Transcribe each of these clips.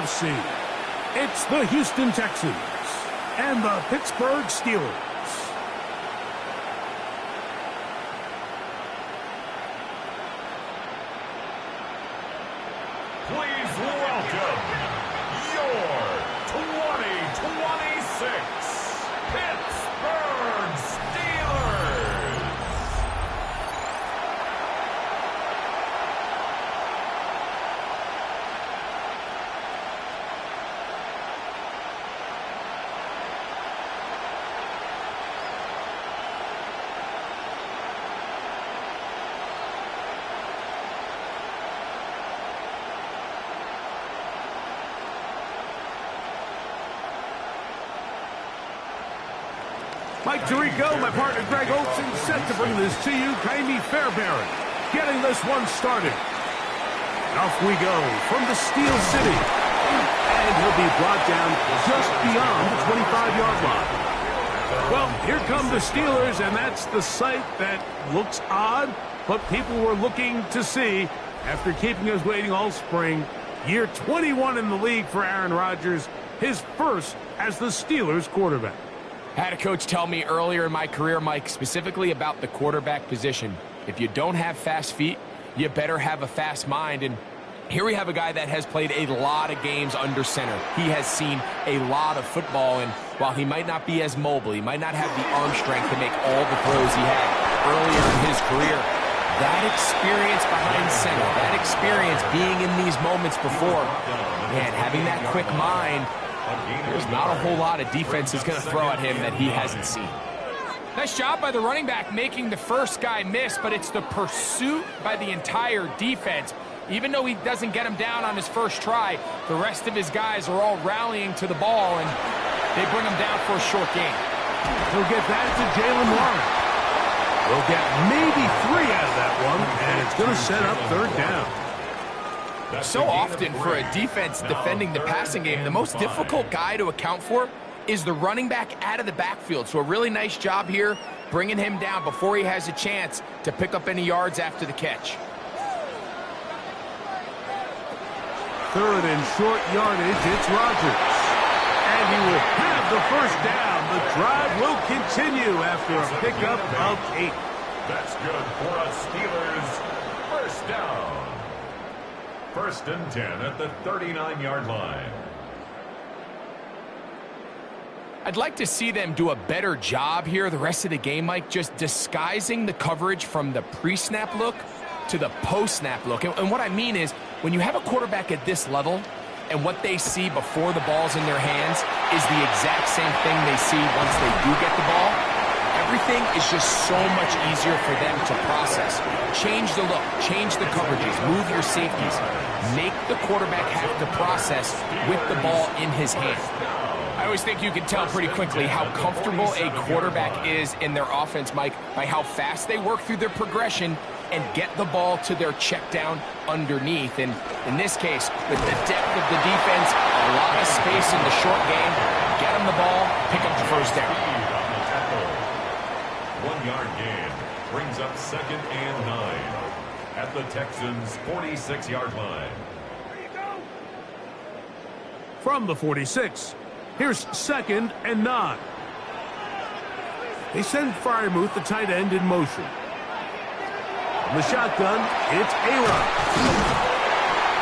AFC. It's the Houston Texans and the Pittsburgh Steelers. Please welcome your 2026 Pittsburgh Steelers. Mike Tirico, my partner Greg Olson, set to bring this to you. Jaime Fairbairn getting this one started. Off we go from the Steel City. And he'll be brought down just beyond the 25-yard line. Well, here come the Steelers, and that's the sight that looks odd, but people were looking to see after keeping us waiting all spring. Year 21 in the league for Aaron Rodgers, his first as the Steelers quarterback. I had a coach tell me earlier in my career, Mike, specifically about the quarterback position. If you don't have fast feet, you better have a fast mind. And here we have a guy that has played a lot of games under center. He has seen a lot of football, and while he might not be as mobile, he might not have the arm strength to make all the throws he had earlier in his career, that experience behind center, that experience being in these moments before, man, having that quick mind, there's not a whole lot of defense is going to throw at him that he hasn't seen. Nice job by the running back making the first guy miss, but it's the pursuit by the entire defense. Even though he doesn't get him down on his first try, the rest of his guys are all rallying to the ball, and they bring him down for a short gain. He'll get that to Jalen Warren. We'll get maybe 3 out of that one, and it's going to set up third down. So often for a defense defending the passing game, the most difficult guy to account for is the running back out of the backfield. So a really nice job here bringing him down before he has a chance to pick up any yards after the catch. Third and short yardage, it's Rodgers. And he will have the first down. The drive will continue after a pickup of 8. That's good for a Steelers first down. First and 10 at the 39-yard line. I'd like to see them do a better job here the rest of the game, Mike, just disguising the coverage from the pre-snap look to the post-snap look. And what I mean is, when you have a quarterback at this level and what they see before the ball's in their hands is the exact same thing they see once they do get the ball, everything is just so much easier for them to process. Change the look, change the coverages, move your safeties. Make the quarterback have to process with the ball in his hand. I always think you can tell pretty quickly how comfortable a quarterback is in their offense, Mike, by how fast they work through their progression and get the ball to their check down underneath. And in this case, with the depth of the defense, a lot of space in the short game, get them the ball, pick up the first down. 1-yard gain brings up second and 9 at the Texans' 46-yard line. From the 46, here's second and 9. They send Freiermuth, the tight end, in motion. In the shotgun, it's A-Rod.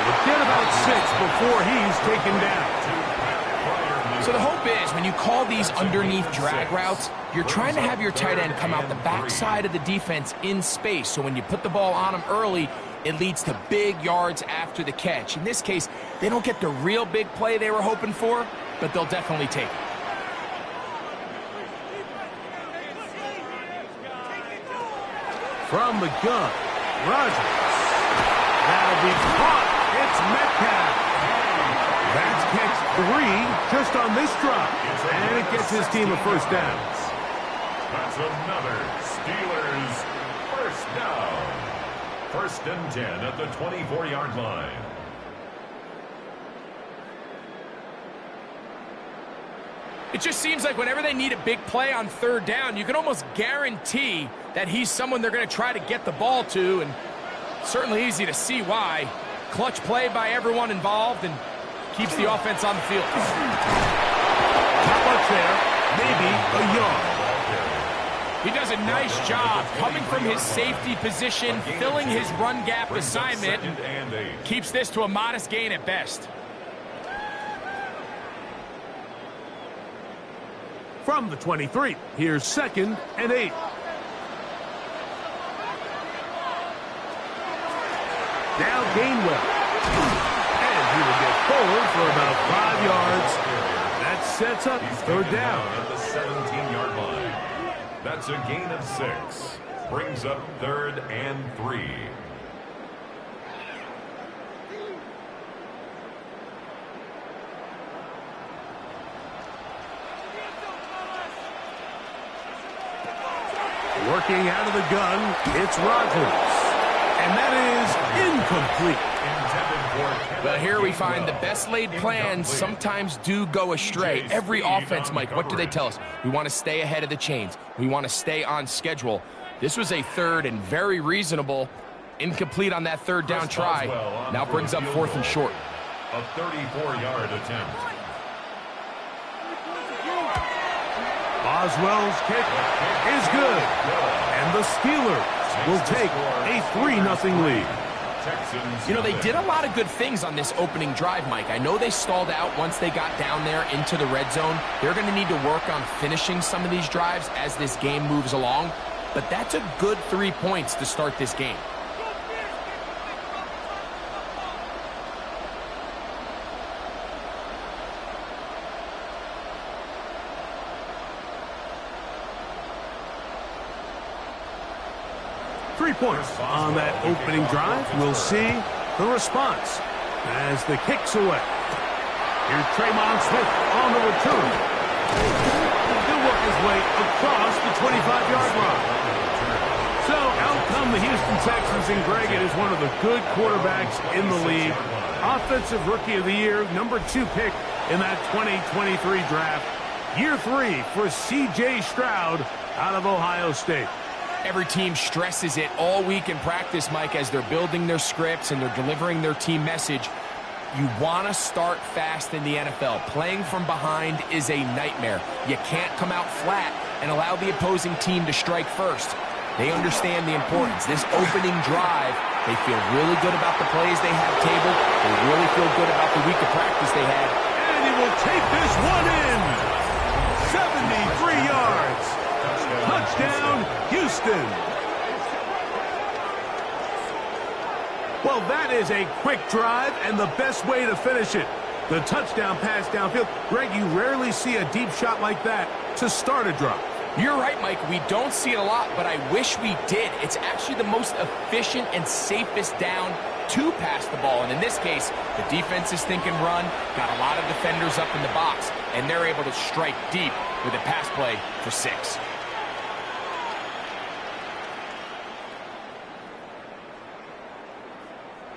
He'll get about 6 before he's taken down. So the hope is, when you call these underneath drag routes, you're trying to have your tight end come out the backside of the defense in space. So when you put the ball on him early, it leads to big yards after the catch. In this case, they don't get the real big play they were hoping for, but they'll definitely take it. From the gun, Rodgers. That'll be caught. It's Metcalf. That's catch 3 just on this drive. And it gets his team a first down. That's another Steelers first down. First and 10 at the 24-yard line. It just seems like whenever they need a big play on third down, you can almost guarantee that he's someone they're going to try to get the ball to, and certainly easy to see why. Clutch play by everyone involved, and keeps the offense on the field. Not much there. Maybe a yard. He does a nice job coming from his safety position, filling his run gap assignment. Keeps this to a modest gain at best. From the 23, here's 2nd and 8. Now Gainwell. And he will get forward for about 5 yards. That sets up 3rd down. At the 17-yard line. That's a gain of 6. Brings up 3rd and 3. Working out of the gun, it's Rodgers. And that is incomplete. Well, here we find the best laid plans sometimes do go astray. Every offense, Mike, what do they tell us? We want to stay ahead of the chains. We want to stay on schedule. This was a 3rd and very reasonable. Incomplete on that 3rd down try. Now brings up 4th and short. A 34-yard attempt. Boswell's kick is good. And the Steelers will take a 3-0 lead. You know, they did a lot of good things on this opening drive, Mike. I know they stalled out once they got down there into the red zone. They're going to need to work on finishing some of these drives as this game moves along. But that's a good 3 points to start this game. Points on that opening drive. We'll see the response as the kick's away. Here's Tremont Smith on the return. He'll work his way across the 25-yard line. So out come the Houston Texans, and Greg, it is one of the good quarterbacks in the league. Offensive Rookie of the Year, number 2 pick in that 2023 draft. Year 3 for C.J. Stroud out of Ohio State. Every team stresses it all week in practice, Mike, as they're building their scripts and they're delivering their team message. You want to start fast in the NFL. Playing from behind is a nightmare. You can't come out flat and allow the opposing team to strike first. They understand the importance. This opening drive, they feel really good about the plays they have tabled. They really feel good about the week of practice they had. And he will take this one in. 73 yards. Touchdown, Houston. Well, that is a quick drive and the best way to finish it. The touchdown pass downfield. Greg, you rarely see a deep shot like that to start a drive. You're right, Mike. We don't see it a lot, but I wish we did. It's actually the most efficient and safest down to pass the ball. And in this case, the defense is thinking run, got a lot of defenders up in the box, and they're able to strike deep with a pass play for 6.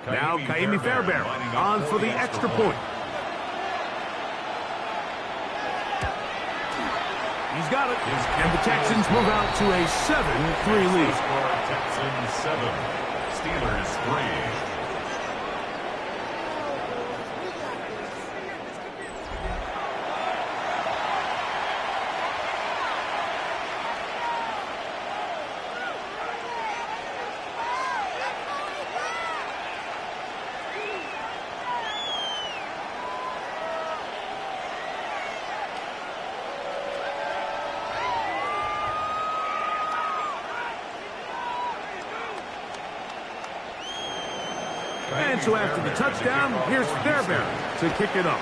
Now Kaimi Fairbairn on for the extra point. He's got it. And the Texans move out to a 7-3 lead. Texans 7, Steelers 3. And so after the touchdown, here's Fairbairn to kick it up.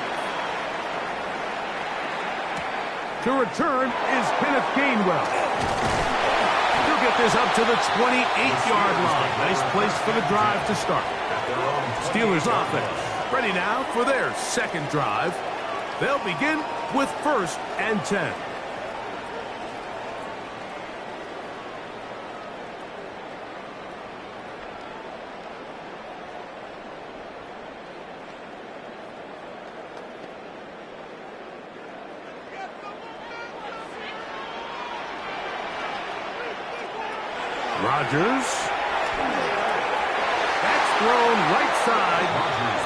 To return is Kenneth Gainwell. He'll get this up to the 28-yard line. Nice place for the drive to start. Steelers offense ready now for their second drive. They'll begin with 1st and 10. Rodgers. That's thrown right side.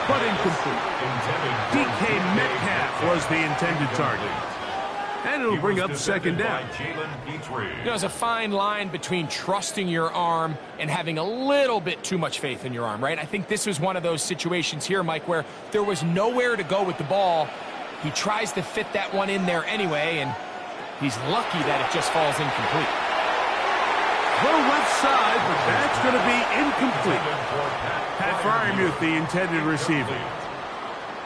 but incomplete. DK Metcalf was the intended target. And it'll bring up second down. There's a fine line between trusting your arm and having a little bit too much faith in your arm, right? I think this was one of those situations here, Mike, where there was nowhere to go with the ball. He tries to fit that one in there anyway, and he's lucky that it just falls incomplete. The left side, but that's going to be incomplete. Pat Fryermuth, the intended receiver.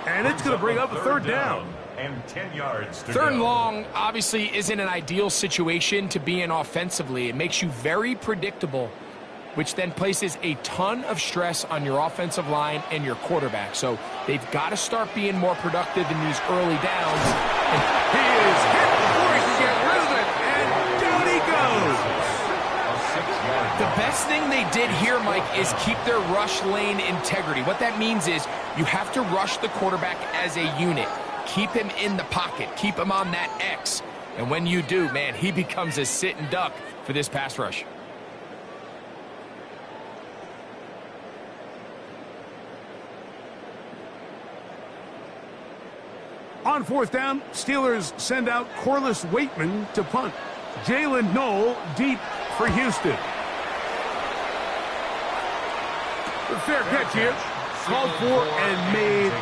And it's going to bring up a third down. And 10 yards to Third and go. long obviously isn't an ideal situation to be in offensively. It makes you very predictable, which then places a ton of stress on your offensive line and your quarterback. So they've got to start being more productive in these early downs. And he is hit before he can get rid of it, and down he goes. The best thing they did here, Mike, is keep their rush lane integrity. What that means is you have to rush the quarterback as a unit. Keep him in the pocket. Keep him on that X. And when you do, man, he becomes a sitting duck for this pass rush. On fourth down, Steelers send out Corliss Waitman to punt. Jalen Knoll deep for Houston. The fair catch here, called for and made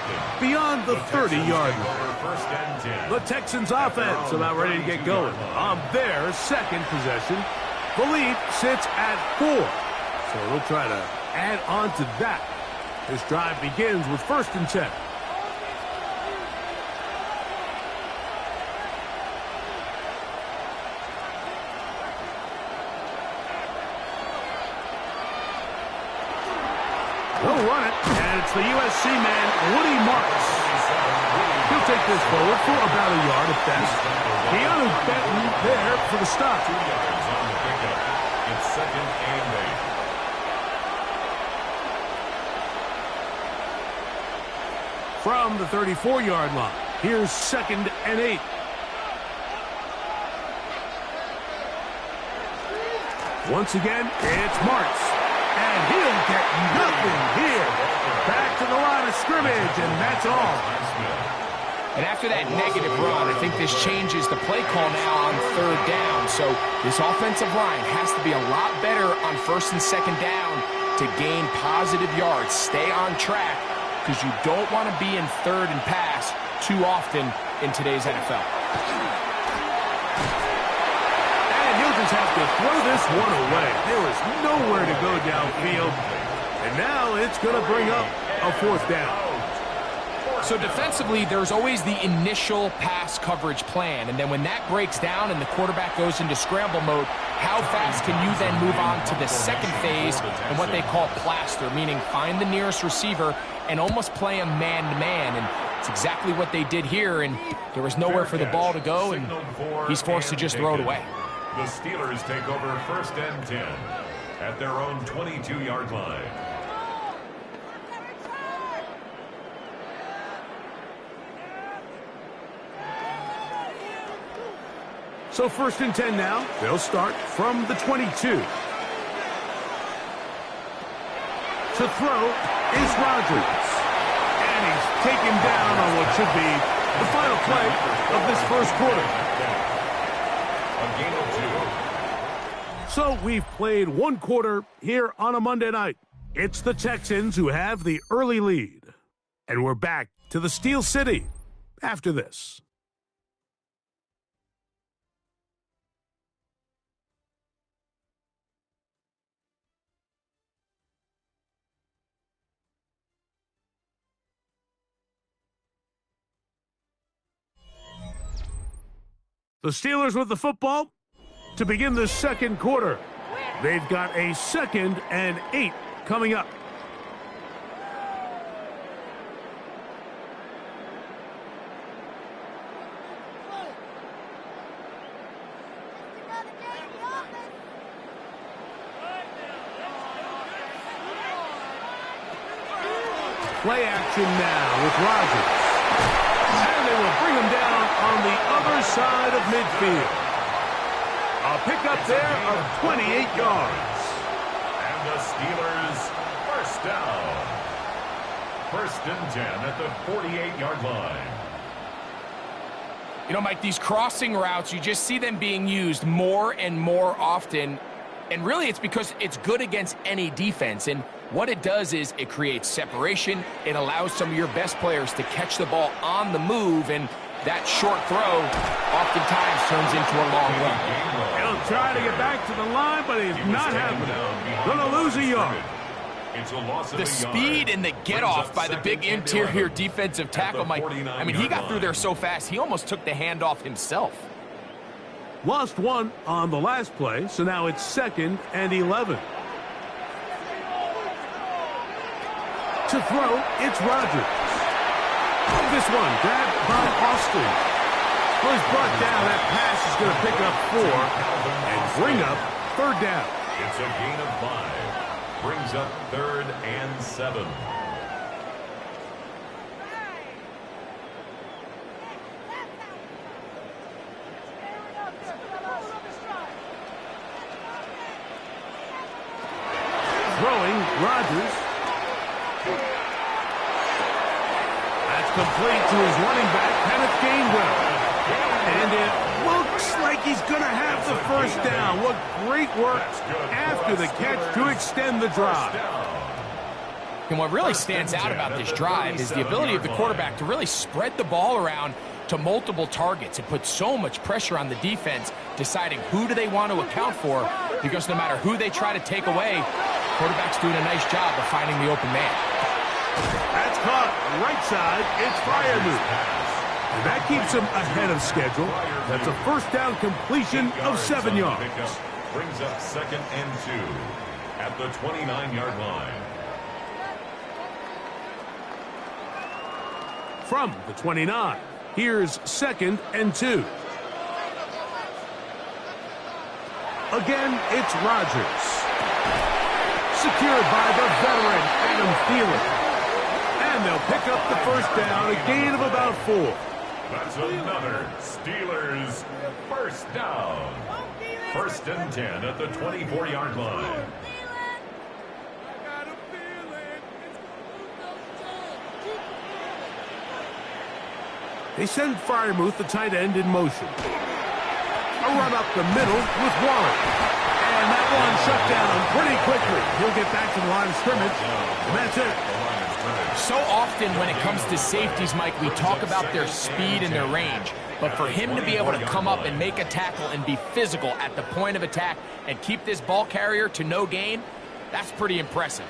beyond the 30-yard line. The Texans offense about ready to get going on their second possession. The lead sits at 4, so they'll try to add on to that. This drive begins with 1st and 10. They'll run it, and it's the USC man, Woody Marks. He'll take this forward for about a yard at best. Keanu Benton there for the stop. 2 yards on the pickup. It's 2nd and 8. From the 34-yard line, here's 2nd and 8. Once again, it's Marks. And he'll get nothing here. Back to the line of scrimmage, and that's all. And after that negative run, I think this changes the play call now on 3rd down. So this offensive line has to be a lot better on 1st and 2nd down to gain positive yards. Stay on track, because you don't want to be in 3rd and pass too often in today's NFL. Have to throw this one away. There was nowhere to go downfield, and now it's going to bring up a 4th down. So defensively, there's always the initial pass coverage plan, and then when that breaks down and the quarterback goes into scramble mode, how fast can you then move on to the second phase and what they call plaster, meaning find the nearest receiver and almost play him man-to-man, and it's exactly what they did here, and there was nowhere for the ball to go, and he's forced to just throw it away. The Steelers take over 1st and 10 at their own 22-yard line. So 1st and 10 now. They'll start from the 22. To throw is Rodgers. And he's taken down on what should be the final play of this 1st quarter. A gain of 2. So we've played 1 quarter here on a Monday night. It's the Texans who have the early lead. And we're back to the Steel City after this. The Steelers with the football to begin the 2nd quarter. They've got a 2nd and 8 coming up. Play action now with Rodgers. And they will bring him down on the other side of midfield. A pickup there of 28 yards. And the Steelers 1st down. First and 10 at the 48-yard line. You know, Mike, these crossing routes, you just see them being used more and more often. And really, it's because it's good against any defense. And what it does is it creates separation. It allows some of your best players to catch the ball on the move. And that short throw oftentimes turns into a long run. He'll try to get back to the line, but it's not happening. Going to lose a yard. It's a loss of The a speed yard. and the get-off by the big interior defensive tackle, Mike. I mean, he got through there so fast, he almost took the handoff himself. Lost one on the last play, so now it's 2nd and 11. To throw, it's Rodgers. This one grabbed by Austin. Well, he's brought down. That pass is going to pick up 4 and bring up 3rd down. It's a gain of 5. Brings up 3rd and 7. Throwing, Rodgers. That's complete to his running back, Kenneth Gainwell. And it looks like he's going to have the first down. What great work after the catch to extend the drive. And what really stands out about this drive is the ability of the quarterback to really spread the ball around to multiple targets. It puts so much pressure on the defense deciding who do they want to account for, because no matter who they try to take away, quarterback's doing a nice job of finding the open man. That's caught right side. It's Freiermuth. And that keeps him ahead of schedule. That's a first down completion of 7 yards. Brings up 2nd and 2 at the 29-yard line. From the 29, here's 2nd and 2. Again, it's Rodgers. Secured by the veteran Adam Thielen. And they'll pick up the first down, a gain of about 4. That's another Steelers first down. 1st and 10 at the 24-yard line. They send Freiermuth, the tight end, in motion. A run up the middle with Warren. And that one shut down pretty quickly. He'll get back to the line of scrimmage, and that's it. So often when it comes to safeties, Mike, we talk about their speed and their range. But for him to be able to come up and make a tackle and be physical at the point of attack and keep this ball carrier to no gain, that's pretty impressive.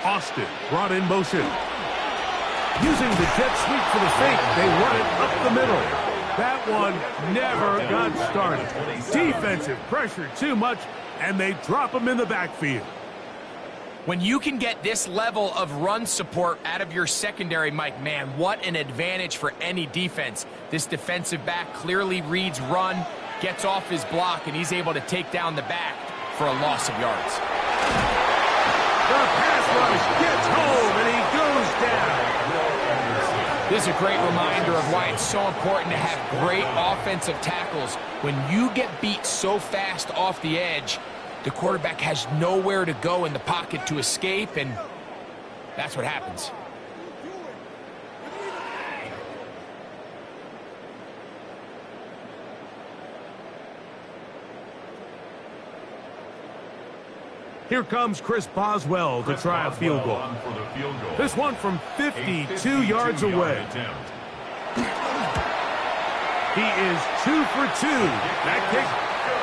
Austin brought in motion. Using the jet sweep for the fake, they run it up the middle. That one never got started. Defensive pressure too much, and they drop him in the backfield. When you can get this level of run support out of your secondary, Mike, man, what an advantage for any defense. This defensive back clearly reads run, gets off his block, and he's able to take down the back for a loss of yards. The pass rush gets home, and he goes down. This is a great reminder of why it's so important to have great offensive tackles. When you get beat so fast off the edge, the quarterback has nowhere to go in the pocket to escape, and that's what happens. Here comes Chris Boswell to try a field goal. This one from 52 yards away. He is 2 for 2. That kick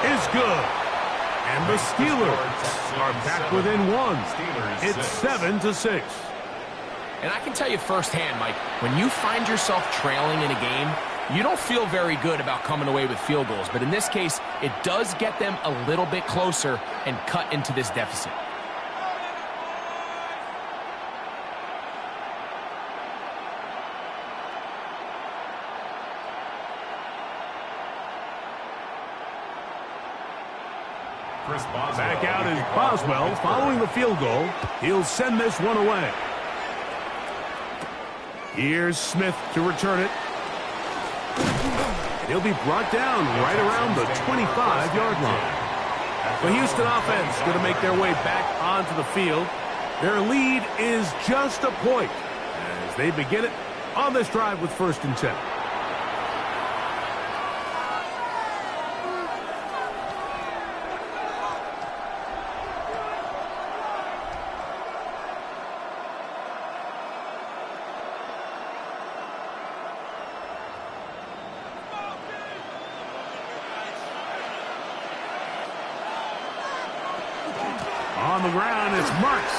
is good. And the Steelers are back within 1. It's 7-6. And I can tell you firsthand, Mike, when you find yourself trailing in a game, you don't feel very good about coming away with field goals. But in this case, it does get them a little bit closer and cut into this deficit. Back out is Boswell following the field goal. He'll send this one away. Here's Smith to return it. He'll be brought down right around the 25-yard line. The Houston offense going to make their way back onto the field. Their lead is just a point as they begin it on this drive with 1st and 10. On the ground, it's Marks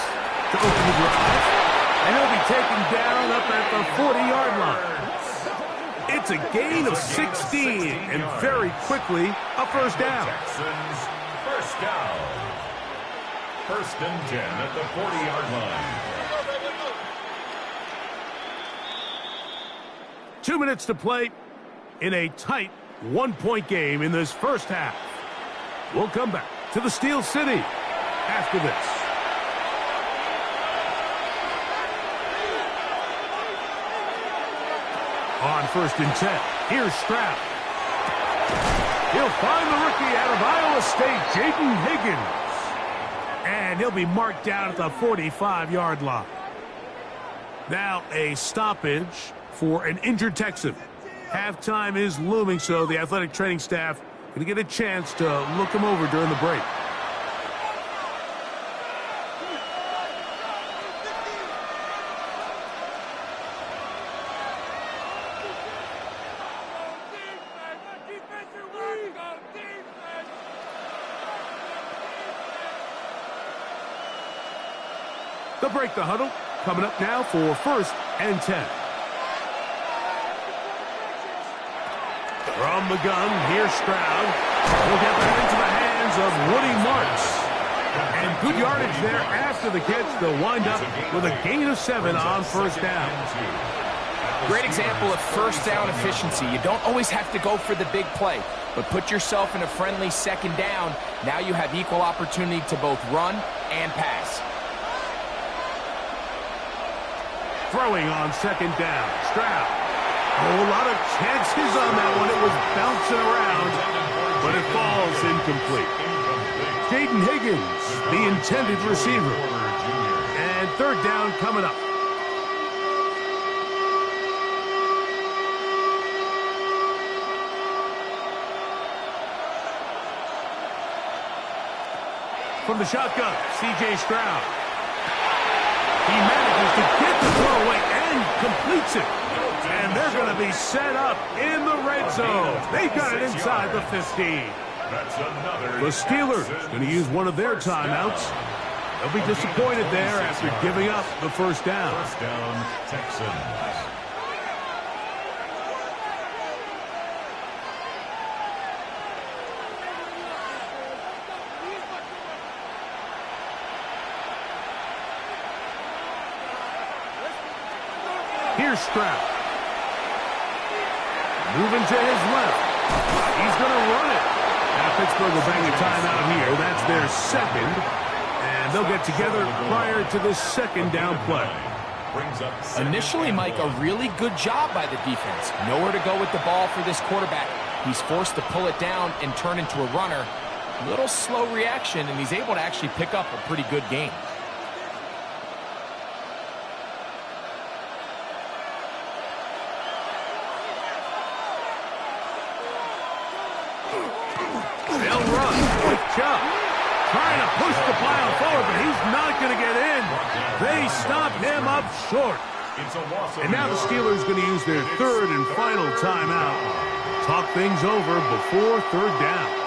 to open the drive. And he'll be taken down up at the 40-yard line. It's a gain of 16, and very quickly, a first down. Texans, first down. 1st and 10 at the 40-yard line. 2 minutes to play in a tight one-point game in this first half. We'll come back to the Steel City after this. On 1st and 10, here's Stroud. He'll find the rookie out of Iowa State, Jaden Higgins. And he'll be marked down at the 45-yard line. Now a stoppage for an injured Texan. Halftime is looming, so the athletic training staff going to get a chance to look him over during the break. They'll break the huddle. Coming up now for 1st and 10. From the gun, here's Stroud. He'll get that into the hands of Woody Marks. And good yardage there after the catch. They'll wind up with a gain of 7 on 1st down. Great example of first down efficiency. You don't always have to go for the big play, but put yourself in a friendly 2nd down. Now you have equal opportunity to both run and pass. Throwing on 2nd down. Stroud. A whole lot of chances on that one. It was bouncing around, but it falls incomplete. Jaden Higgins, the intended receiver. And 3rd down coming up. From the shotgun, C.J. Stroud. He manages to get the throw away and completes it. And they're going to be set up in the red zone. They've got it inside the 15. The Steelers going to use one of their timeouts. They'll be disappointed there after giving up the 1st down. 1st down, Texans. Here's Stroud. Moving to his left. He's going to run it. Now Pittsburgh will bang a timeout here. That's their 2nd. And they'll get together prior to this 2nd down play. Initially, Mike, a really good job by the defense. Nowhere to go with the ball for this quarterback. He's forced to pull it down and turn into a runner. Little slow reaction, and he's able to actually pick up a pretty good game. They'll run. Quick job. Trying to push the pile forward, but he's not going to get in. They stop him up short. And now the Steelers going to use their 3rd and final timeout. Talk things over before 3rd down.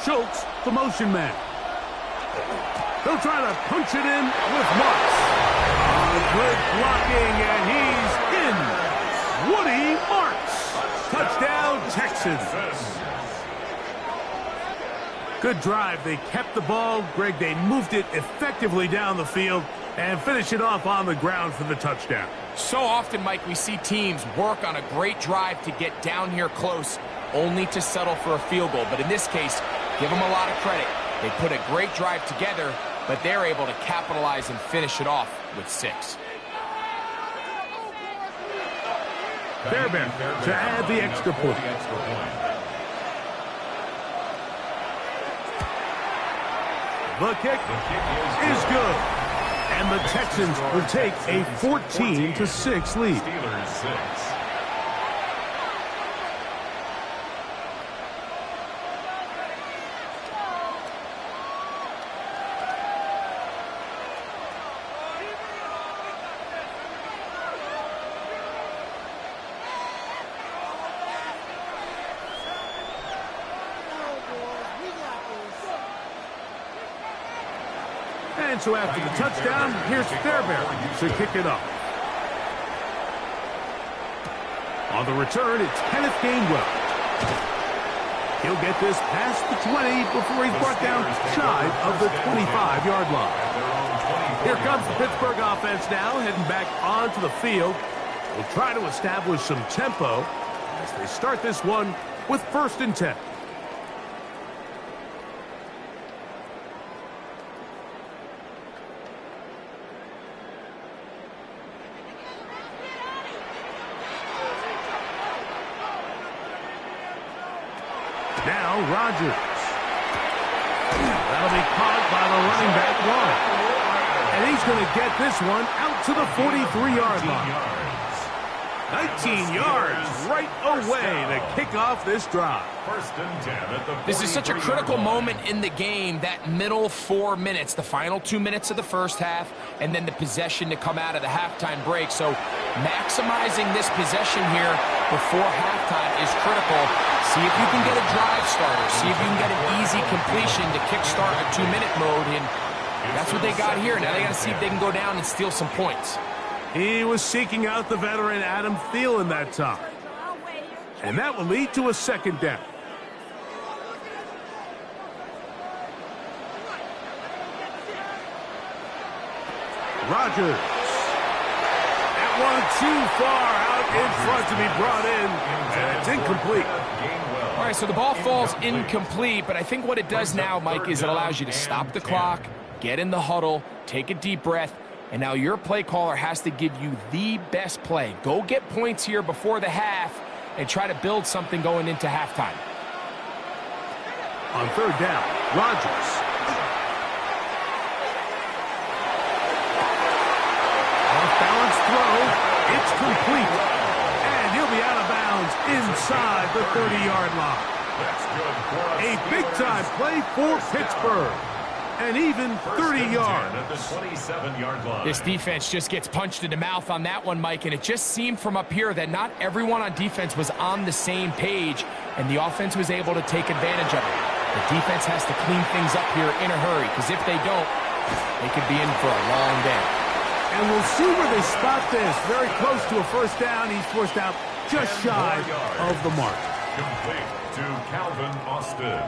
Schultz, the motion man. They'll try to punch it in with Marks. Good blocking, and he's in. Woody Marks. Touchdown, Texans. Good drive. They kept the ball. Greg, they moved it effectively down the field and finish it off on the ground for the touchdown. So often, Mike, we see teams work on a great drive to get down here close, only to settle for a field goal. But in this case, Give them a lot of credit. They put a great drive together, but they're able to capitalize and finish it off with 6. Fairbairn to add the extra point. The kick is good. And the Texans will take a 14-6 lead. Steelers 6. And so after the touchdown, here's Fairbairn to kick it up. On the return, it's Kenneth Gainwell. He'll get this past the 20 before he's brought down shy of the 25-yard line. Here comes the Pittsburgh offense now, heading back onto the field. They'll try to establish some tempo as they start this one with 1st and 10. Now Rodgers. That'll be caught by the running back line. And he's going to get this one out to the 43-yard line. 19 yards right away to kick off this drive. 1st and 10 at the 43-yard line. This is such a critical moment in the game, that middle 4 minutes, the final 2 minutes of the first half, and then the possession to come out of the halftime break. So maximizing this possession here before halftime is critical. See if you can get a drive starter. See if you can get an easy completion to kickstart a 2-minute mode. And that's what they got here. Now they got to see if they can go down and steal some points. He was seeking out the veteran Adam Thielen that time. And that will lead to a 2nd down. Rodgers. That one too far out in front to be brought in. And it's incomplete. All right, so the ball falls incomplete, but I think what it does now, Mike, is it allows you to stop the clock, get in the huddle, take a deep breath, and now your play caller has to give you the best play. Go get points here before the half and try to build something going into halftime. On 3rd down, Rodgers. Off-balance throw. It's complete. And he'll be out of bounds inside the 30-yard line. A big-time play for Pittsburgh. And even 30 yards. At the 27-yard line. This defense just gets punched in the mouth on that one, Mike, and it just seemed from up here that not everyone on defense was on the same page, and the offense was able to take advantage of it. The defense has to clean things up here in a hurry, because if they don't, they could be in for a long day. And we'll see where they spot this. Very close to a 1st down. He's forced out just shy of the mark. Complete to Calvin Austin.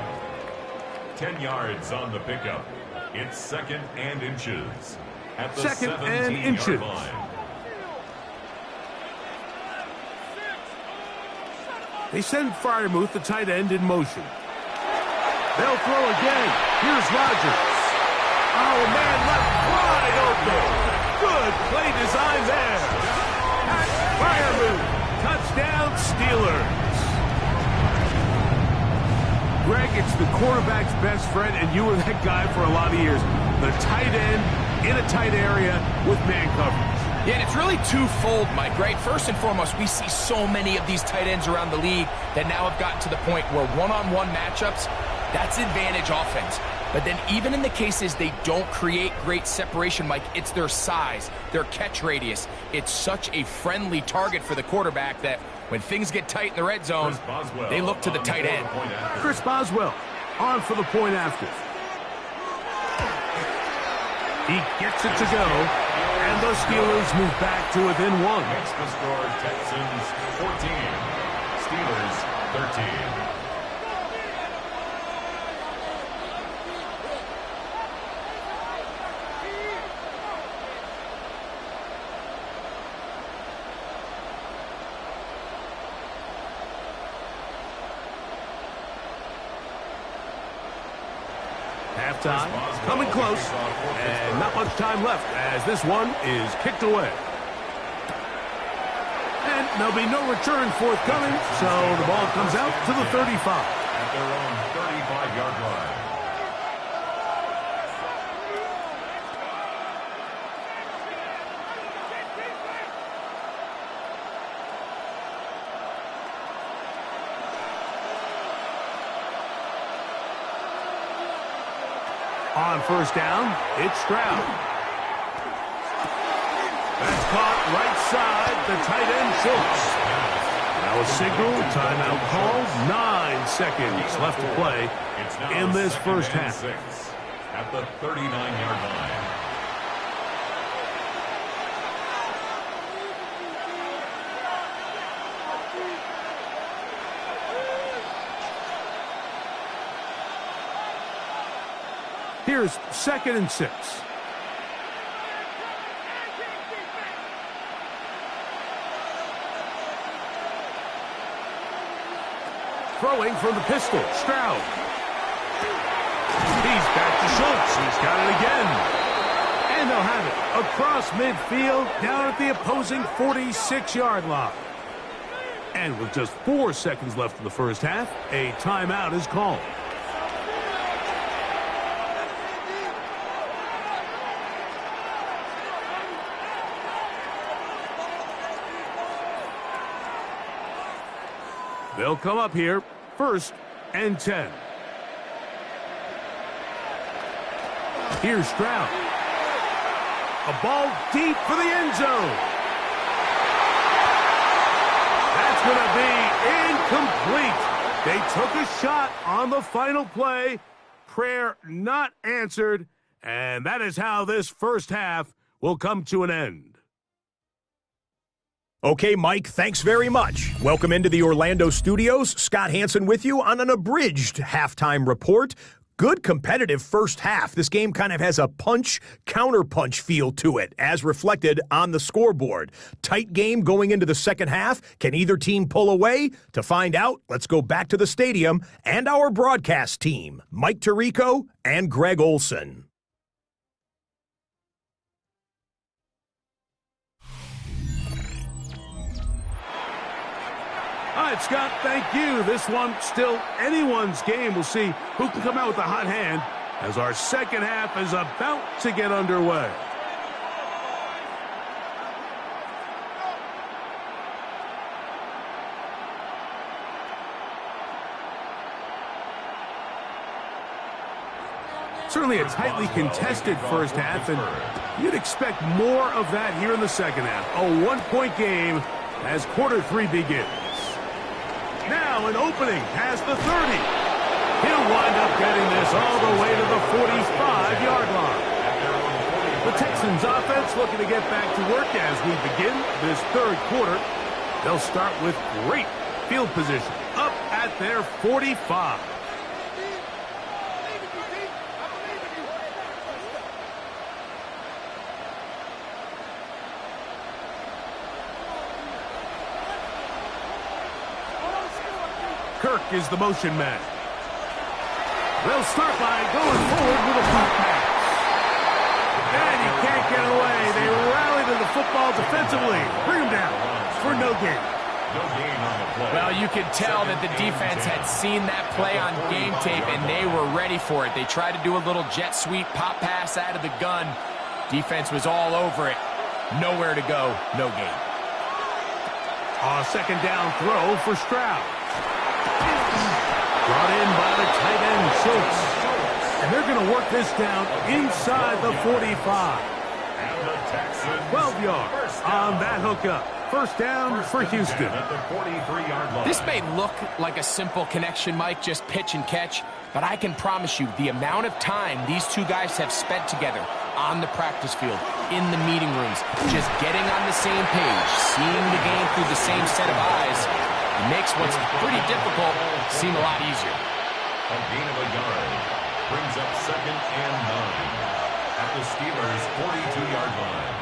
10 yards on the pickup. It's 2nd and inches at the 17-yard line. They send Freiermuth, the tight end, in motion. They'll throw again. Here's Rodgers. Oh, man, left wide open. Good play design there. Pat Freiermuth. Touchdown, Steelers. Greg, it's the quarterback's best friend, and you were that guy for a lot of years. The tight end in a tight area with man coverage. Yeah, and it's really twofold, Mike, right? First and foremost, we see so many of these tight ends around the league that now have gotten to the point where one-on-one matchups, that's advantage offense. But then even in the cases they don't create great separation, Mike, it's their size, their catch radius. It's such a friendly target for the quarterback that when things get tight in the red zone, they look to the tight end. Chris Boswell on for the point after. He gets it to go, and the Steelers move back to within 1. Makes the score Texans 14, Steelers 13. halftime, coming close, and not much time left as this one is kicked away. And there'll be no return forthcoming, so the ball comes out to the 35. At their own 35-yard line. On first down, it's Stroud. That's caught right side, the tight end Schultz. Now a signal, timeout called, 9 seconds left to play in this first half. 6 at the 39-yard line. Here's 2nd and 6. Throwing from the pistol, Stroud. He's back to Schultz. He's got it again. And they'll have it across midfield down at the opposing 46-yard line. And with just 4 seconds left in the first half, a timeout is called. They'll come up here, 1st and 10. Here's Stroud. A ball deep for the end zone. That's going to be incomplete. They took a shot on the final play. Prayer not answered. And that is how this first half will come to an end. Okay, Mike, thanks very much. Welcome into the Orlando studios. Scott Hansen with you on an abridged halftime report. Good competitive first half. This game kind of has a punch-counterpunch feel to it, as reflected on the scoreboard. Tight game going into the second half. Can either team pull away? To find out, let's go back to the stadium and our broadcast team, Mike Tirico and Greg Olson. All right, Scott, thank you. This one still anyone's game. We'll see who can come out with a hot hand as our second half is about to get underway. Certainly a tightly contested first half, and you'd expect more of that here in the second half. A one-point game as quarter 3 begins. Now an opening past the 30. He'll wind up getting this all the way to the 45-yard line. The Texans offense looking to get back to work as we begin this third quarter. They'll start with great field position up at their 45. Kirk is the motion man. They'll start by going forward with a pop pass. And he can't get away. They rally to the football defensively. Bring him down for no gain. No gain on the play. Well, you could tell that the defense had seen that play on game tape, and they were ready for it. They tried to do a little jet sweep pop pass out of the gun. Defense was all over it. Nowhere to go, no gain. A second down throw for Stroud. Brought in by the tight end, Schultz. And they're going to work this down inside the 45. 12 yards on that hookup. First down for Houston. This may look like a simple connection, Mike, just pitch and catch, but I can promise you the amount of time these two guys have spent together on the practice field, in the meeting rooms, just getting on the same page, seeing the game through the same set of eyes, makes what's pretty difficult seem a lot easier. A gain of a yard brings up 2nd and 9 at the Steelers' 42-yard line.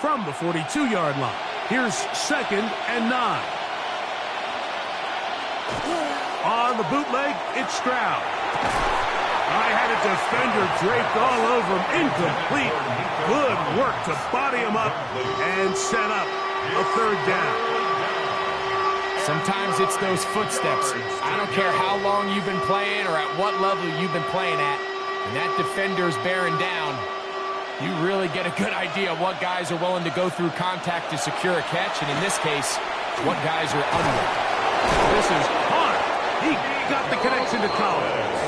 From the 42-yard line, here's 2nd and 9. On the bootleg, it's Stroud. I had a defender draped all over him. Incomplete. Good work to body him up and set up a third down. Sometimes it's those footsteps. I don't care how long you've been playing or at what level you've been playing at. When that defender's bearing down, you really get a good idea of what guys are willing to go through contact to secure a catch, and in this case, what guys are unwilling. This is hard. He got the connection to Collins.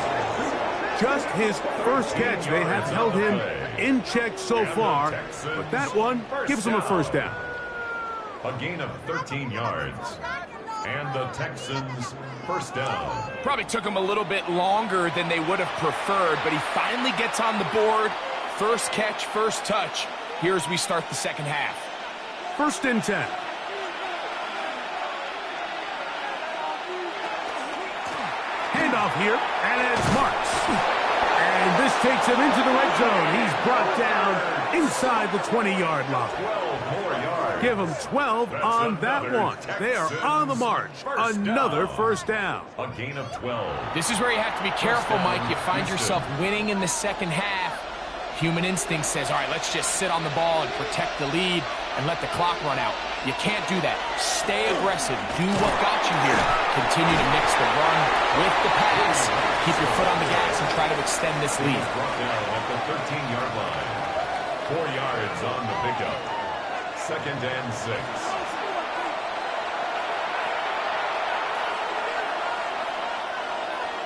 Just his first catch. They have held him in check so far, but that one gives him a first down. A gain of 13 yards. And the Texans first down. Probably took him a little bit longer than they would have preferred, but he finally gets on the board. First catch, first touch. Here as we start the second half. 1st and 10. Handoff here, and it's Marks. And this takes him into the red zone. He's brought down inside the 20-yard line. 12 more yards. Give them 12 on that one. They are on the march. Another first down. A gain of 12. This is where you have to be careful, Mike. You find yourself winning in the second half. Human instinct says, all right, let's just sit on the ball and protect the lead and let the clock run out. You can't do that. Stay aggressive. Do what got you here. Continue to mix the run with the pass. Keep your foot on the gas and try to extend this lead. Brought down at the 13-yard line. 4 yards on the pickup. 2nd and 6.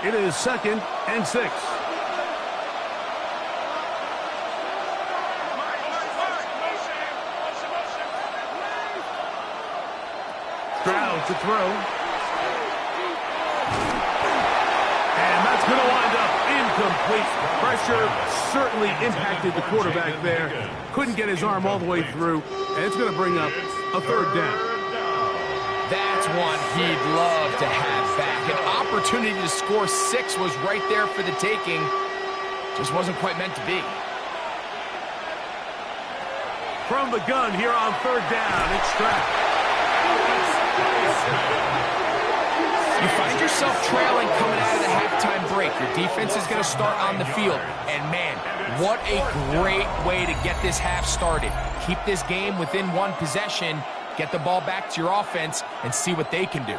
It is 2nd and 6. Stroud to throw. And that's going to wind up incomplete. Pressure certainly impacted the quarterback there. Couldn't get his arm all the way through. And it's going to bring up a third down. That's one he'd love to have back. An opportunity to score 6 was right there for the taking. Just wasn't quite meant to be. From the gun here on 3rd down, it's Stroud. You find yourself trailing coming out of the halftime break. Your defense is going to start on the field. And, man, what a great way to get this half started. Keep this game within one possession, get the ball back to your offense, and see what they can do.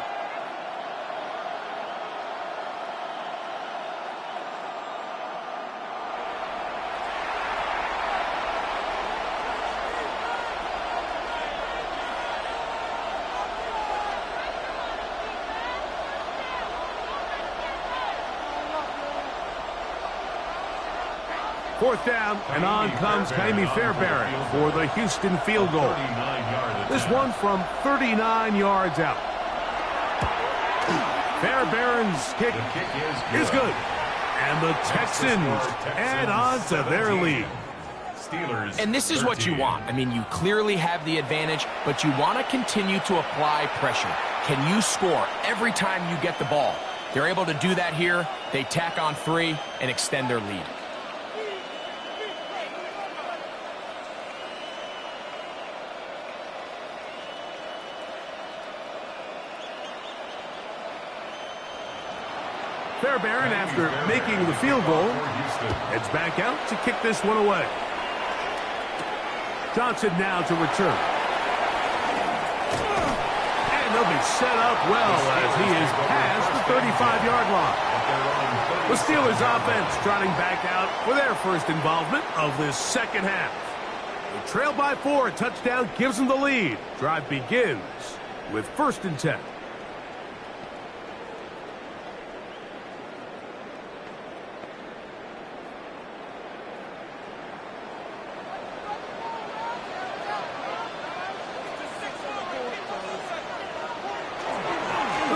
Fourth down, and on comes Kaimi Fairbairn for the Houston field goal. This one from 39 yards out. Fairbairn's kick is good. And the Texans add on to their lead. And this is what you want. I mean, you clearly have the advantage, but you want to continue to apply pressure. Can you score every time you get the ball? They're able to do that here. They tack on 3 and extend their lead. Fairbairn, after making the field goal, heads back out to kick this one away. Johnson now to return. And they'll be set up well as he is past the 35-yard line. The Steelers offense trotting back out for their first involvement of this second half. They trail by 4. A touchdown gives them the lead. Drive begins with 1st and 10.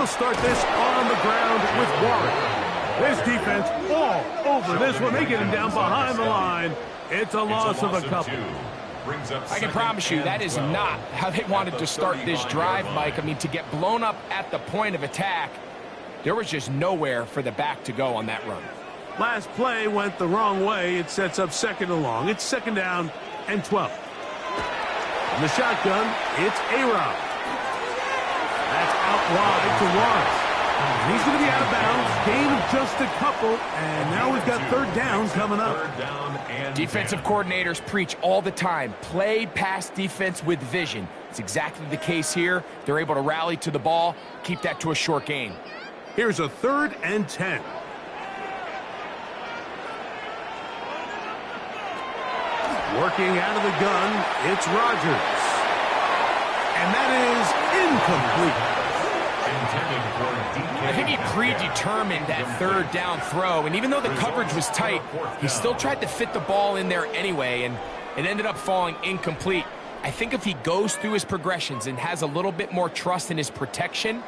Start this on the ground with Warren. This defense all over this one. They get him down behind the line. It's a loss of a couple. I can promise you that is not how they wanted to start this drive, Mike. I mean, to get blown up at the point of attack, there was just nowhere for the back to go on that run. Last play went the wrong way. It sets up 2nd and long. It's 2nd down and 12. In the shotgun, it's A-Rod. That's out wide to Warren. And he's going to be out of bounds. Gain of just a couple. And now we've got third down coming up. Third down and Defensive coordinators preach all the time, play pass defense with vision. It's exactly the case here. They're able to rally to the ball, keep that to a short gain. Here's a 3rd and 10. Working out of the gun, it's Rodgers. And that is incomplete. I think he predetermined that third down throw, and even though the coverage was tight, he still tried to fit the ball in there anyway, and it ended up falling incomplete. I think if he goes through his progressions and has a little bit more trust in his protection,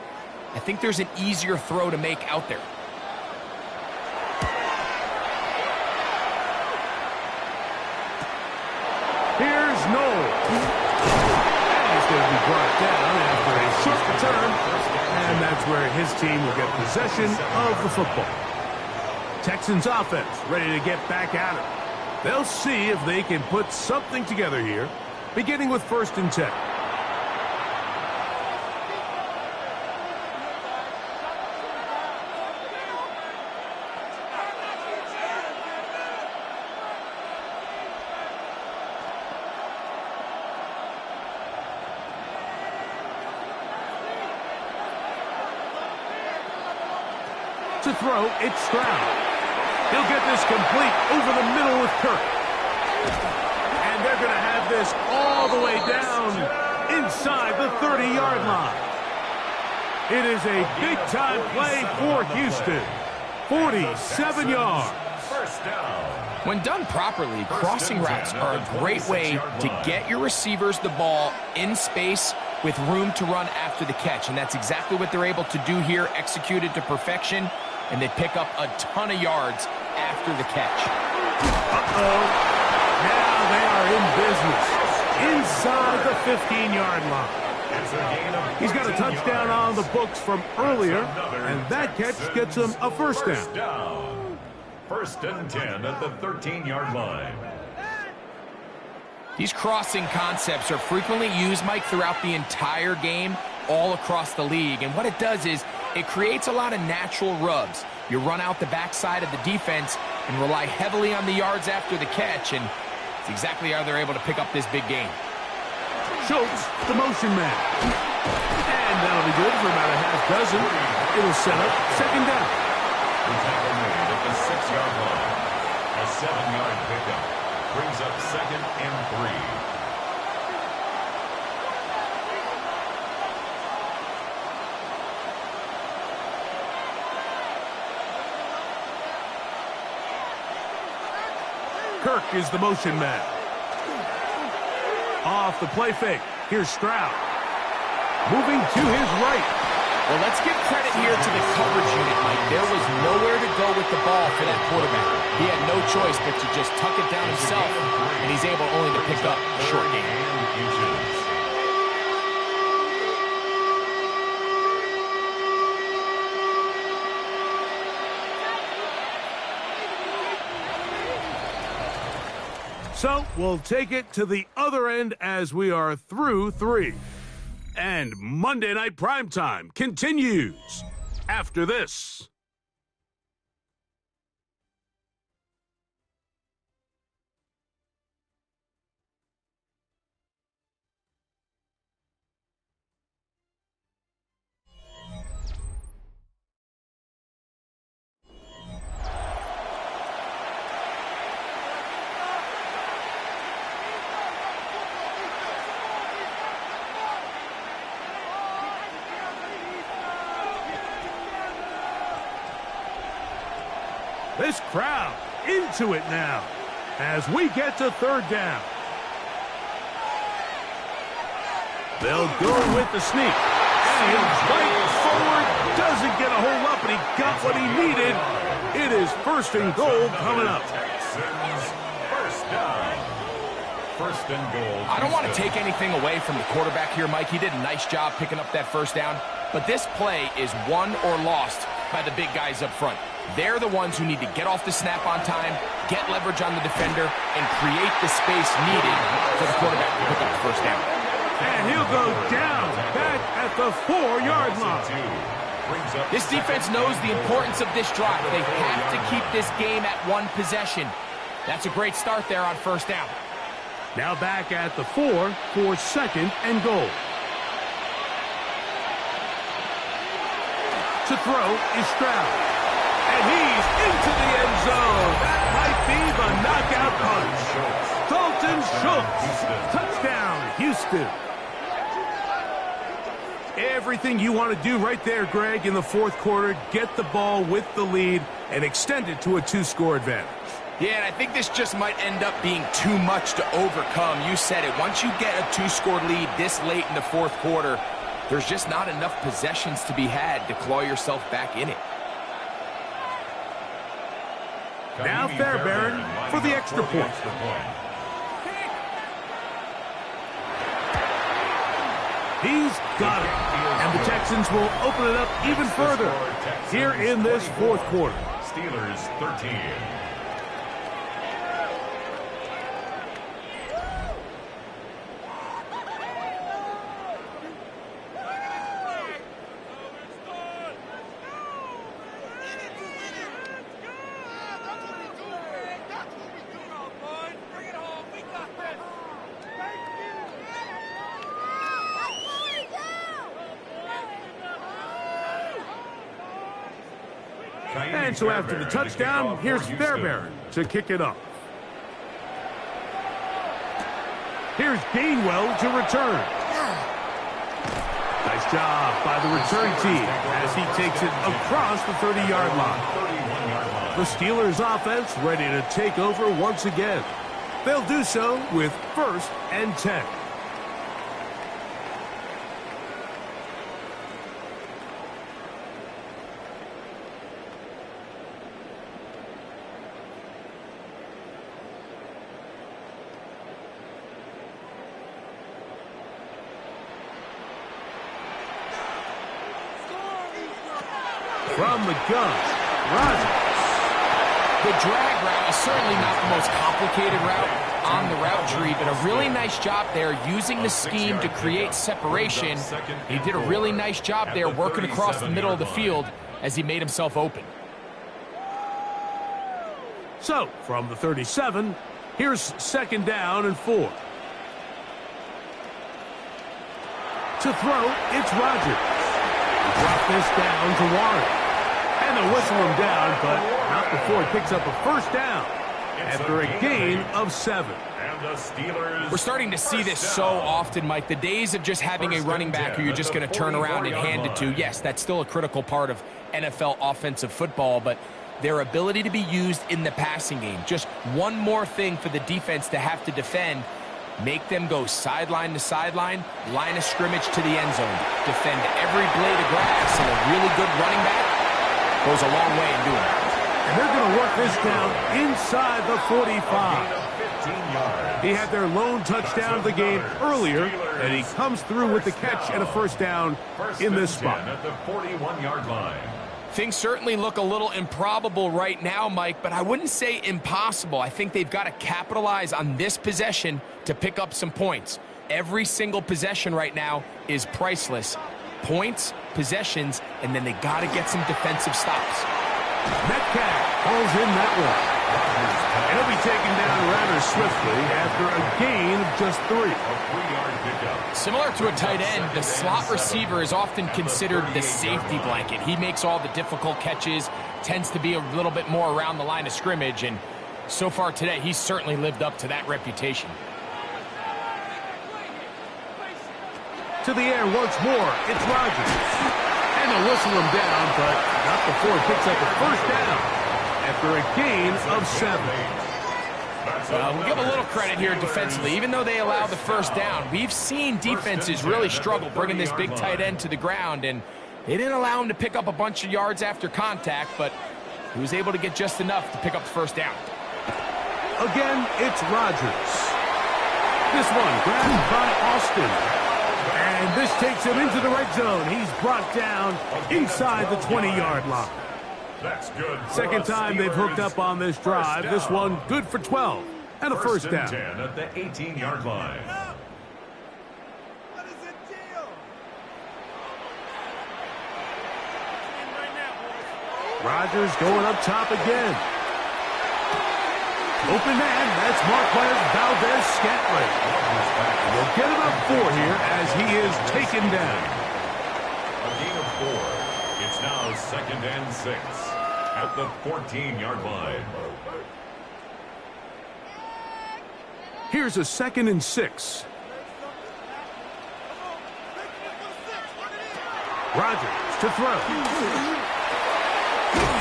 I think there's an easier throw to make out there. Here's Noel. And he's going to be brought down after a short return. And that's where his team will get possession of the football. Texans offense ready to get back at it. They'll see if they can put something together here, beginning with 1st and 10. To throw, it's Stroud. He'll get this complete over the middle with Kirk. And they're going to have this all the way down inside the 30-yard line. It is a big-time play for Houston. 47 yards. first down. When done properly, crossing routes are a great way to get your receivers the ball in space with room to run after the catch. And that's exactly what they're able to do here, executed to perfection. And they pick up a ton of yards after the catch. Uh-oh. Now they are in business. Inside the 15-yard line. He's got a touchdown on the books from earlier, and that catch gets him a first down. First and 10 at the 13-yard line. These crossing concepts are frequently used, Mike, throughout the entire game, all across the league. And what it does is it creates a lot of natural rubs. You run out the backside of the defense and rely heavily on the yards after the catch, and it's exactly how they're able to pick up this big game. Schultz, the motion man. And that'll be good for about a half dozen. It'll set up second down. The tackle made at the 6-yard line. A 7-yard pickup brings up second and 3. Kirk is the motion man. Off the play fake. Here's Stroud. Moving to his right. Well, let's give credit here to the coverage unit, Mike. There was nowhere to go with the ball for that quarterback. He had no choice but to just tuck it down himself, and he's able only to pick up a short gain. So we'll take it to the other end as we are through 3. And Monday Night Primetime continues after this. This crowd into it now as we get to third down. They'll go with the sneak. And he'll break forward. Doesn't get a whole lot, but he got what he needed. It is first and goal coming up. Texans first down. First and goal. I don't want to take anything away from the quarterback here, Mike. He did a nice job picking up that first down. But this play is won or lost by the big guys up front. They're the ones who need to get off the snap on time, get leverage on the defender, and create the space needed for the quarterback to pick up the first down. And he'll go down back at the 4-yard line. This defense knows the importance of this drive. They have to keep this game at one possession. That's a great start there on first down. Now back at the 4 for second and goal. To throw is Stroud. And he's into the end zone. That might be the knockout punch. Dalton Schultz. Touchdown, Houston. Everything you want to do right there, Greg, in the fourth quarter. Get the ball with the lead and extend it to a 2-score advantage. Yeah, and I think this just might end up being too much to overcome. You said it. Once you get a 2-score lead this late in the fourth quarter, there's just not enough possessions to be had to claw yourself back in it. Now Fairbairn for the extra point. He's got it. And the Texans will open it up even further here in this fourth quarter. Steelers 13. And so after the touchdown, here's Fairbairn to kick it off. Here's Gainwell to return. Nice job by the return team as he takes it across the 30-yard line. The Steelers offense ready to take over once again. They'll do so with 1st and 10. From the gun, Rodgers. The drag route is certainly not the most complicated route on the route tree, but a really nice job there using the scheme to create separation. He did a really nice job there working across the middle of the field as he made himself open. So, from the 37, here's 2nd down and 4. To throw, it's Rodgers. Drop this down to Warren. And they'll whistle him down, but not before he picks up a 1st down after a gain of 7. We're starting to see this so often, Mike. The days of just having a running back who you're just going to turn around and hand it to, yes, that's still a critical part of NFL offensive football, but their ability to be used in the passing game, just one more thing for the defense to have to defend. Make them go sideline to sideline, line of scrimmage to the end zone. Defend every blade of grass, and a really good running back goes a long way in doing it. And they're going to work this down inside the 45. He had their lone touchdown of the game earlier, and he comes through with the catch and a 1st down in this spot. At the 41-yard line. Things certainly look a little improbable right now, Mike, but I wouldn't say impossible. I think they've got to capitalize on this possession to pick up some points. Every single possession right now is priceless. Points, possessions, and then they got to get some defensive stops. Metcalf pulls in that one. And he'll be taken down rather swiftly after a gain of just 3. A 3-yard pickup. Similar to a tight end, the slot receiver is often considered the safety blanket. He makes all the difficult catches, tends to be a little bit more around the line of scrimmage, and so far today, he's certainly lived up to that reputation. To the air once more, it's Rodgers. And they'll whistle him down, but not before he picks up a 1st down after a gain of 7. We'll give a little credit here defensively. Even though they allowed the 1st down, we've seen defenses really struggle bringing this big tight end to the ground, and they didn't allow him to pick up a bunch of yards after contact, but he was able to get just enough to pick up the 1st down. Again, it's Rodgers. This one grabbed by Austin. And this takes him into the red zone. He's brought down inside the 20-yard line. That's good. 2nd time they've hooked up on this drive. This one good for 12 and a 1st down. 10 at the 18-yard line. Rodgers going up top again. Open man, that's Marquez Valdez-Scantling. We'll get about 4 here as he is taken down. A gain of 4. It's now 2nd and 6 at the 14-yard line. Here's a 2nd and 6. Rodgers to throw.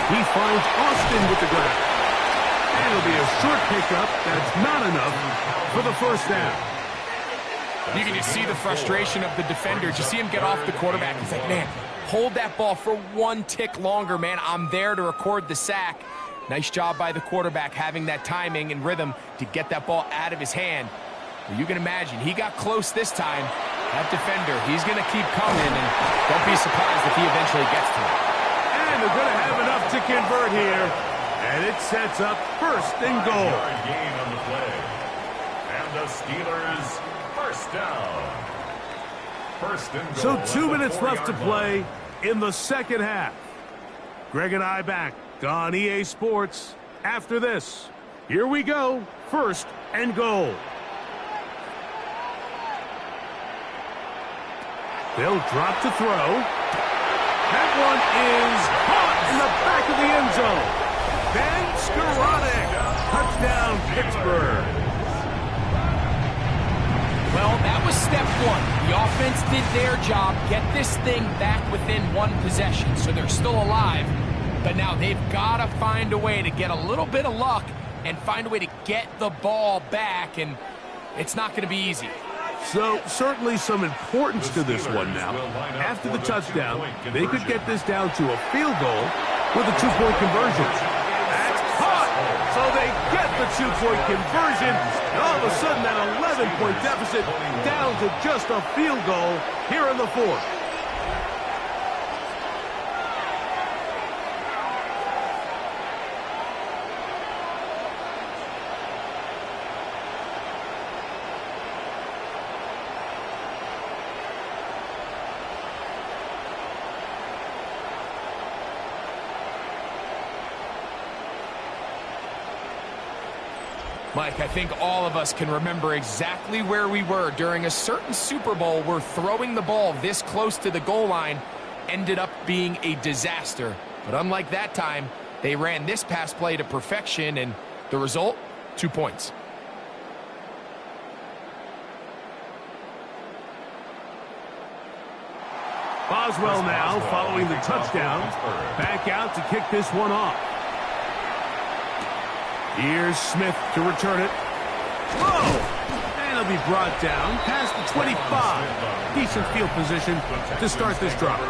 He finds Austin with the grab. And it'll be a short pickup. That's not enough for the first down. You can just see the frustration of the defender. Just see him get off the quarterback. He's like, man, hold that ball for 1 tick longer, man. I'm there to record the sack. Nice job by the quarterback having that timing and rhythm to get that ball out of his hand. Well, you can imagine, he got close this time. That defender, he's going to keep coming, and don't be surprised if he eventually gets to it. And they're going to have enough to convert here. And it sets up 1st and goal. Gain on the play. And the Steelers first down. 1st and goal. So 2 minutes left to play in the 2nd half. Greg and I back on EA Sports after this. Here we go. 1st and goal. They'll drop to throw. That one is caught in the back of the end zone. Ben Skowronek. Touchdown, Pittsburgh. Well, that was step 1. The offense did their job, get this thing back within 1 possession, so they're still alive. But now they've got to find a way to get a little bit of luck and find a way to get the ball back, and it's not going to be easy. So, certainly some importance to this one now. After the touchdown, they could get this down to a field goal with a 2-point conversion. That's caught! So they get the 2-point conversion, and all of a sudden that 11-point deficit down to just a field goal here in the 4th. Mike, I think all of us can remember exactly where we were during a certain Super Bowl where throwing the ball this close to the goal line ended up being a disaster. But unlike that time, they ran this pass play to perfection, and the result, 2 points. Boswell now following the touchdown. Back out to kick this one off. Here's Smith to return it. Whoa! And he'll be brought down past the 25. Decent field position to start this drive.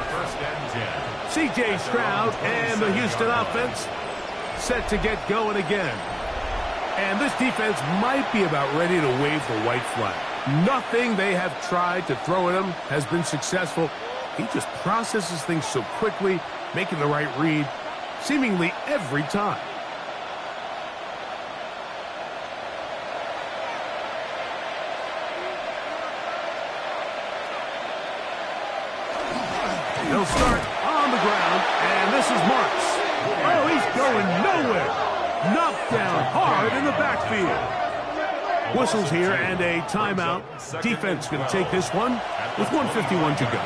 C.J. Stroud and the Houston offense set to get going again. And this defense might be about ready to wave the white flag. Nothing they have tried to throw at him has been successful. He just processes things so quickly, making the right read seemingly every time. They'll start on the ground, and this is Marks. Oh, he's going nowhere. Knocked down hard in the backfield. Whistles here and a timeout. Defense going to take this one with 1:51 to go.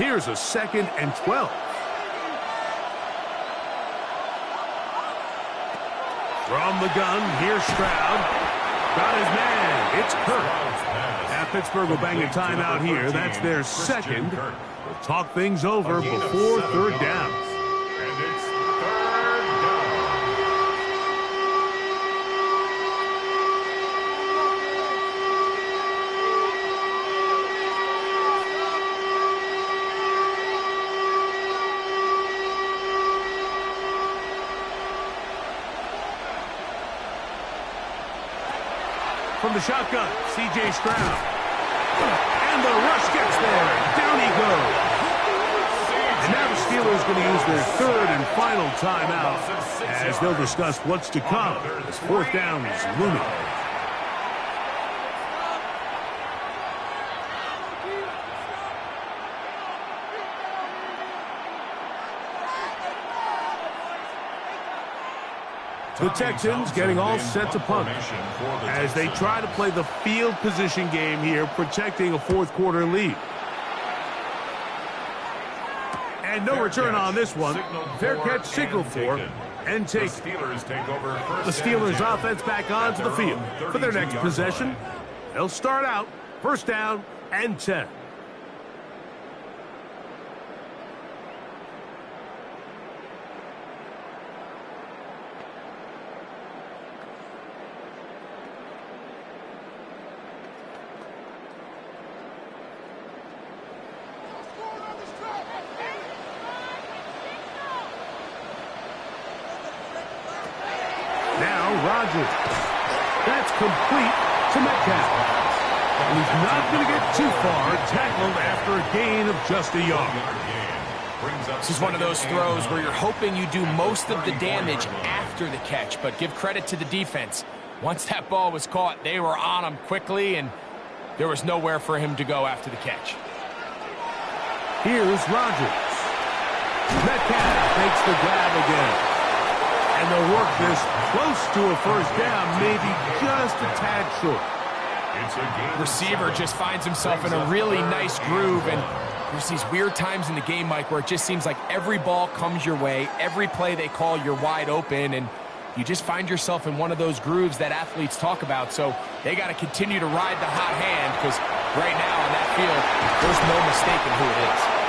Here's a 2nd and 12. From the gun, here's Stroud. Got his man. It's Kirk. Now Pittsburgh will bang a timeout here. That's their 2nd. We'll talk things over before 3rd down. And it's 3rd down. From the shotgun, C.J. Stroud. And the rush gets there. Down he goes. And now the Steelers Steelers going to use their third and final timeout as they'll discuss what's to come as fourth down is looming. The Texans getting all set to punt as they try to play the field position game here, protecting a fourth quarter lead. And no return on this one. Fair catch signaled for and taken. The Steelers offense back onto the field for their next possession. They'll start out first down and 10. Rodgers. That's complete to Metcalf. And he's not going to get too far, tackled after a gain of just a yard. This is one of those throws where you're hoping you do most of the damage after the catch, but give credit to the defense. Once that ball was caught, they were on him quickly, and there was nowhere for him to go after the catch. Here's Rodgers. Metcalf makes the grab again. And they'll work this close to a first down, maybe just a tad short. Receiver just finds himself in a really nice groove, and there's these weird times in the game, Mike, where it just seems like every ball comes your way, every play they call, you're wide open, and you just find yourself in one of those grooves that athletes talk about. So they got to continue to ride the hot hand, because right now on that field, there's no mistaking who it is.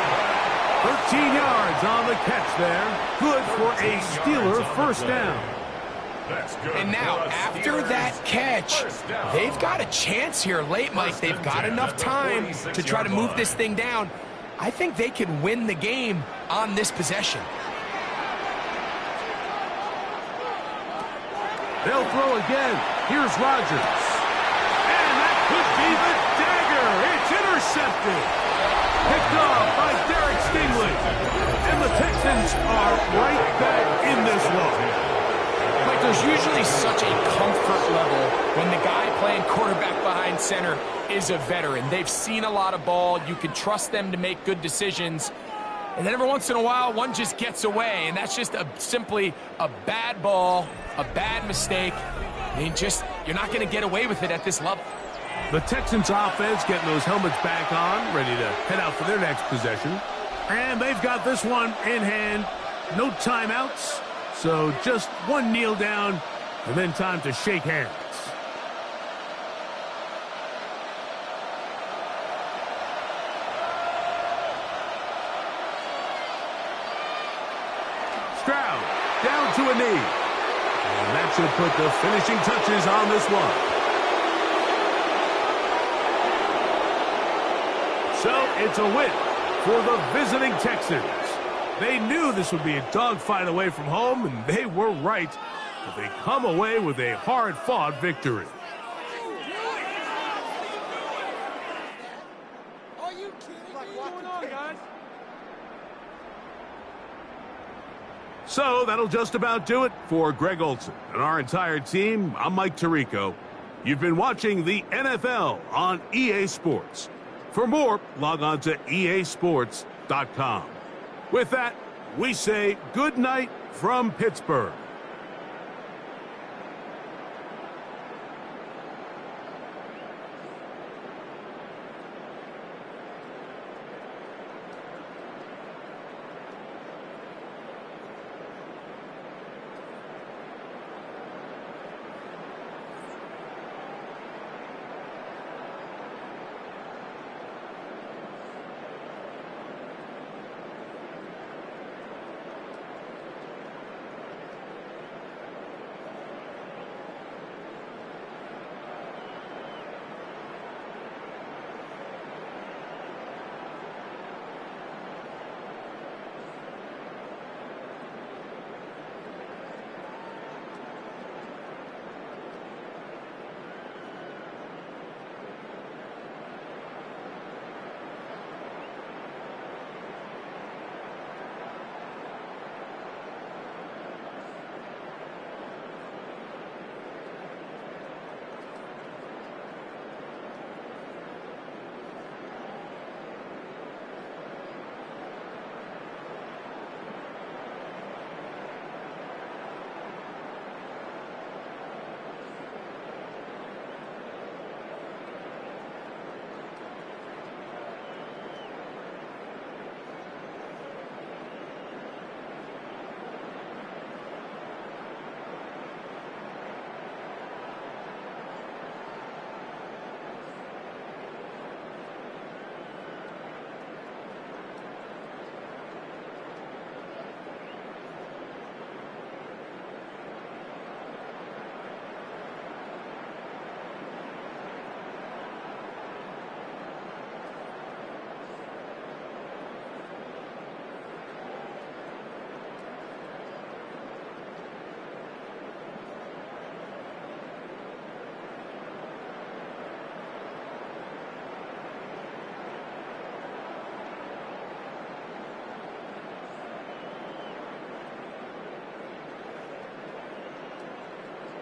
13 yards on the catch there. Good for a Steeler first down. And now, after that catch, they've got a chance here late, Mike. They've got enough time to try to move this thing down. I think they can win the game on this possession. They'll throw again. Here's Rodgers. And that could be the dagger. It's intercepted. Picked off by Derek Stingley. And the Texans are right back in this one. Like, there's usually such a comfort level when the guy playing quarterback behind center is a veteran. They've seen a lot of ball. You can trust them to make good decisions. And then every once in a while, one just gets away. And that's just simply a bad ball, a bad mistake. I mean, you're not going to get away with it at this level. The Texans offense getting those helmets back on, ready to head out for their next possession. And they've got this one in hand. No timeouts, so just one kneel down, and then time to shake hands. Stroud down to a knee. And that should put the finishing touches on this one. So it's a win for the visiting Texans. They knew this would be a dogfight away from home, and they were right. But they come away with a hard-fought victory. Are you kidding me? What's going on, guys? So that'll just about do it for Greg Olson and our entire team. I'm Mike Tirico. You've been watching the NFL on EA Sports. For more, log on to easports.com. With that, we say good night from Pittsburgh.